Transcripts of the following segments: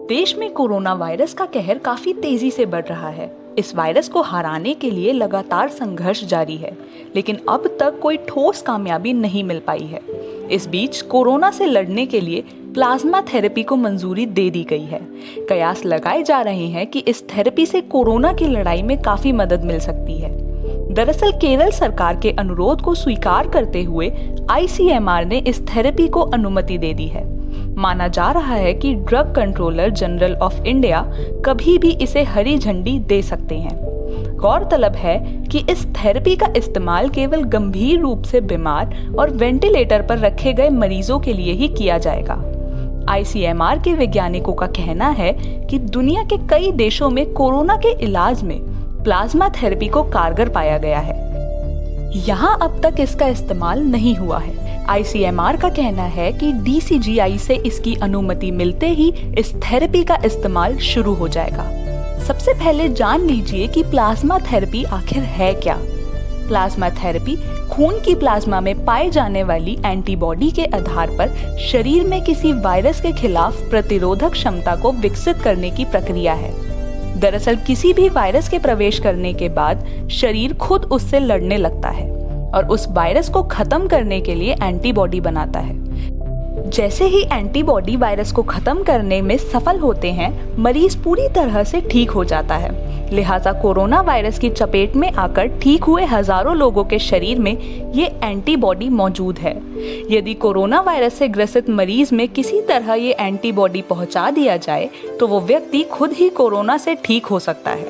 देश में corona virus का कहर काफी तेजी से बढ़ रहा है। इस वायरस को हराने के लिए लगातार संघर्ष जारी है, लेकिन अब तक कोई ठोस कामयाबी नहीं मिल पाई है। इस बीच कोरोना से लड़ने के लिए प्लाज्मा थेरेपी को मंजूरी दे दी गई है। कयास लगाए जा रहे हैं कि इस थेरेपी से कोरोना की लड़ाई में काफी मदद मिल सकती है। दरअसल केरल सरकार के अनुरोध को स्वीकार करते हुए ICMR ने इस थेरेपी को अनुमति दे दी है। माना जा रहा है कि drug controller general of India कभी भी इसे हरी झंडी दे सकते हैं। गौरतलब है कि इस थेरेपी का इस्तेमाल केवल गंभीर रूप से बीमार और वेंटिलेटर पर रखे गए मरीजों के लिए ही किया जाएगा। ICMR के वैज्ञानिकों का कहना है कि दुनिया के कई देशों में कोरोना के इलाज में प्लाज्मा थेरेपी को कारगर पाया गया है। यहाँ अब तक इसका इस्तेमाल नहीं हुआ है। ICMR का कहना है कि DCGI से इसकी अनुमति मिलते ही इस थेरेपी का इस्तेमाल शुरू हो जाएगा। सबसे पहले जान लीजिए कि प्लाज्मा थेरेपी आखिर है क्या। प्लाज्मा थेरेपी खून की प्लाज्मा में पाए जाने वाली एंटीबॉडी के आधार पर शरीर में किसी वायरस के खिलाफ प्रतिरोधक क्षमता को विकसित करने की प्रक्रिया है। दरअसल किसी भी वायरस के प्रवेश करने के बाद शरीर खुद उससे लड़ने लगता है और उस वायरस को खत्म करने के लिए एंटीबॉडी बनाता है। जैसे ही एंटीबॉडी वायरस को खत्म करने में सफल होते हैं, मरीज पूरी तरह से ठीक हो जाता है। लिहाजा कोरोना वायरस की चपेट में आकर ठीक हुए हजारों लोगों के शरीर में ये एंटीबॉडी मौजूद है। यदि कोरोना वायरस से ग्रसित मरीज में किसी तरह ये एंटीबॉडी पहुंचा दिया जाए तो वो व्यक्ति खुद ही कोरोना से ठीक हो सकता है।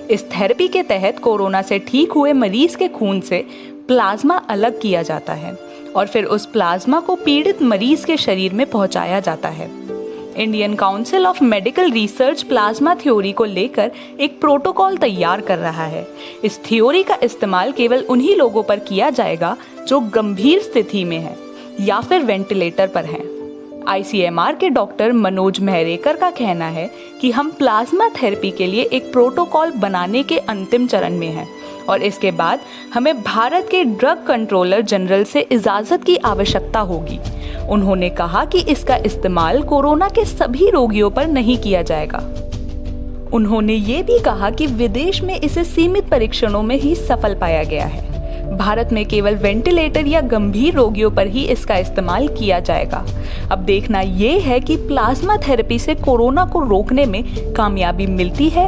इस थेरेपी के तहत कोरोना से ठीक हुए मरीज के खून से प्लाज्मा अलग किया जाता है और फिर उस प्लाज्मा को पीड़ित मरीज के शरीर में पहुंचाया जाता है। Indian council of medical research plasma theory को लेकर एक प्रोटोकॉल तैयार कर रहा है। इस थ्योरी का इस्तेमाल केवल उन्हीं लोगों पर किया जाएगा जो गंभीर स्थिति में हैं या फिर वेंटिलेटर पर हैं। ICMR के डॉक्टर मनोज महरेकर का कहना है कि हम प्लाज्मा थेरेपी के लिए एक प्रोटोकॉल बनाने के अंतिम चरण में हैं और इसके बाद हमें भारत के ड्रग कंट्रोलर जनरल से इजाजत की आवश्यकता होगी। उन्होंने कहा कि इसका इस्तेमाल कोरोना के सभी रोगियों पर नहीं किया जाएगा। उन्होंने ये भी कहा कि विदेश में इसे सीमित परीक्षणों में ही सफल पाया गया है। भारत में केवल वेंटिलेटर या गंभीर रोगियों पर ही इसका इस्तेमाल किया जाएगा। अब देखना ये है कि प्लाज्मा थेरेपी से कोरोना को रोकने में कामयाबी मिलती है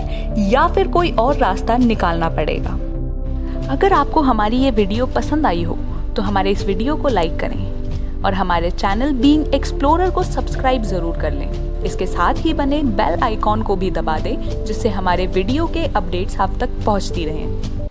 या फिर कोई और रास्ता निकालना पड़ेगा। अगर आपको हमारी ये वीडियो पसंद आई हो तो हमारे इस वीडियो को लाइक करें और हमारे चैनल बीइंग एक्सप्लोरर को सब्सक्राइब जरूर कर लें। इसके साथ ही बने बेल आइकॉन को भी दबा दें जिससे हमारे वीडियो के अपडेट्स आप तक पहुंचती रहें।